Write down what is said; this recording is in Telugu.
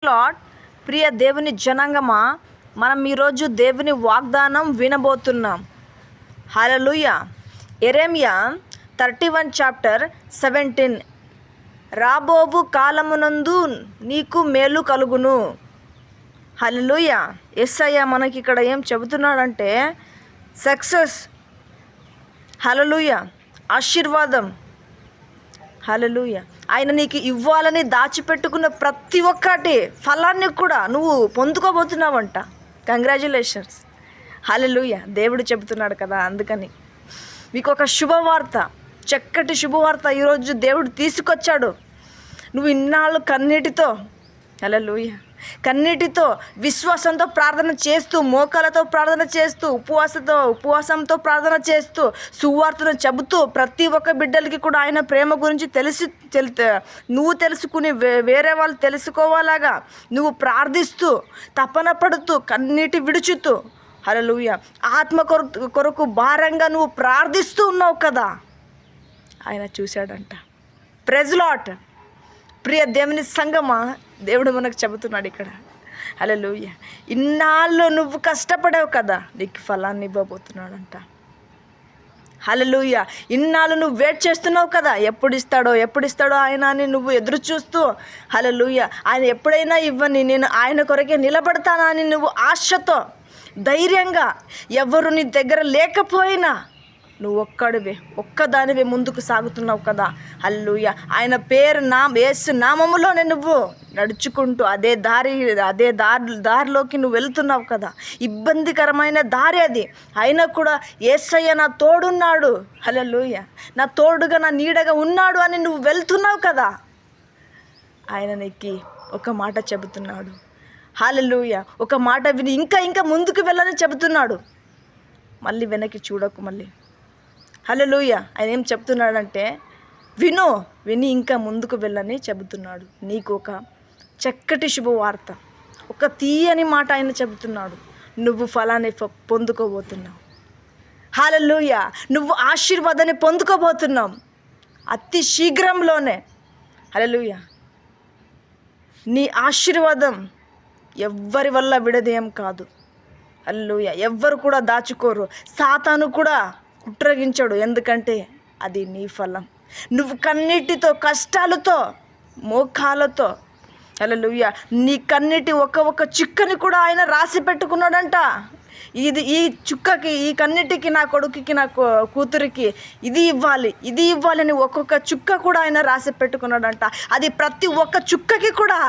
లార్డ్. ప్రియ దేవుని జనాంగమా, మనం ఈరోజు దేవుని వాగ్దానం వినబోతున్నాం. హల్లెలూయా. యెరెమయా 31 చాప్టర్ 17. రాబోవు కాలమునందు నీకు మేలు కలుగును. హల్లెలూయా. యేసయ్య మనకి ఇక్కడ ఏం చెబుతున్నాడంటే సక్సెస్, హల్లెలూయా, ఆశీర్వాదం, హల్లెలూయా. ఆయన నీకు ఇవ్వాలని దాచిపెట్టుకున్న ప్రతి ఒక్కటి ఫలాన్ని కూడా నువ్వు పొందుకోబోతున్నావంట. కంగ్రాచ్యులేషన్స్. హల్లెలూయా. దేవుడు చెబుతున్నాడు కదా, అందుకని మీకు ఒక శుభవార్త, చక్కటి శుభవార్త ఈరోజు దేవుడు తీసుకొచ్చాడు. నువ్వు ఇన్నాళ్ళు కన్నీటితో, హల్లెలూయా, కన్నీటితో విశ్వాసంతో ప్రార్థన చేస్తూ, మోకాలతో ప్రార్థన చేస్తూ, ఉపవాసంతో ప్రార్థన చేస్తూ, సువార్తను చెబుతూ, ప్రతి ఒక్క బిడ్డలకి కూడా ఆయన ప్రేమ గురించి నువ్వు తెలుసుకుని వేరే వాళ్ళు తెలుసుకోవాలాగా నువ్వు ప్రార్థిస్తూ, తపన పడుతూ, కన్నీటి విడుచుతూ, హల్లెలూయా, ఆత్మ కొరకు భారంగా నువ్వు ప్రార్థిస్తూ ఉన్నావు కదా, ఆయన చూశాడంట. Praise lord. ప్రియ దేవుని సంగమా, దేవుడు మనకు చెబుతున్నాడు ఇక్కడ. హల్లెలూయా. ఇన్నాళ్ళు నువ్వు కష్టపడావు కదా, నీకు ఫలాన్ని ఇవ్వబోతున్నాడంట. హల్లెలూయా. ఇన్నాళ్ళు నువ్వు వెయిట్ చేస్తున్నావు కదా, ఎప్పుడు ఇస్తాడో ఆయన అని నువ్వు ఎదురు చూస్తూ, హల్లెలూయా, ఆయన ఎప్పుడైనా ఇవ్వని, నేను ఆయన కొరకే నిలబడతానా అని నువ్వు ఆశతో, ధైర్యంగా, ఎవరు నీ దగ్గర లేకపోయినా నువ్వు ఒక్కదానివే ముందుకు సాగుతున్నావు కదా. హల్లెలూయా. ఆయన పేరు యేసు నామములోనే నువ్వు నడుచుకుంటూ అదే దారిలోకి నువ్వు వెళ్తున్నావు కదా. ఇబ్బందికరమైన దారి అది, అయినా కూడా యేసయ్య నా తోడున్నాడు, హల్లెలూయా, నా తోడుగా, నా నీడగా ఉన్నాడు అని నువ్వు వెళ్తున్నావు కదా. ఆయన నీకు ఒక మాట చెబుతున్నాడు. హల్లెలూయా. ఒక మాట విని ఇంకా ముందుకు వెళ్ళని చెబుతున్నాడు. మళ్ళీ వెనక్కి చూడకు. మళ్ళీ హల్లెలూయా. ఆయన ఏం చెప్తున్నాడంటే విని ఇంకా ముందుకు వెళ్ళని చెబుతున్నాడు. నీకు ఒక చక్కటి శుభవార్త, ఒక తీయని మాట ఆయన చెబుతున్నాడు. నువ్వు ఫలాన్ని పొందుకోబోతున్నావు. హల్లెలూయా. నువ్వు ఆశీర్వాదాన్ని పొందుకోబోతున్నావు అతి శీఘ్రంలోనే. హల్లెలూయా. నీ ఆశీర్వాదం ఎవ్వరి వల్ల విడదేయం కాదు. హల్లెలూయా. ఎవ్వరు కూడా దాచుకోరు, సాతాను కూడా కుట్రగించడు, ఎందుకంటే అది నీ ఫలం. నువ్వు కన్నీటితో, కష్టాలతో, మోకాలతో, హల్లెలూయా, నీ కన్నీటి ఒక్క చుక్కని కూడా ఆయన రాసి పెట్టుకున్నాడంట. ఈ చుక్కకి, ఈ కన్నీటికి, నా కొడుకుకి, నా కూతురికి ఇది ఇవ్వాలి అని ఒక్కొక్క చుక్క కూడా ఆయన రాసి పెట్టుకున్నాడంట. అది ప్రతి ఒక్క చుక్కకి కూడా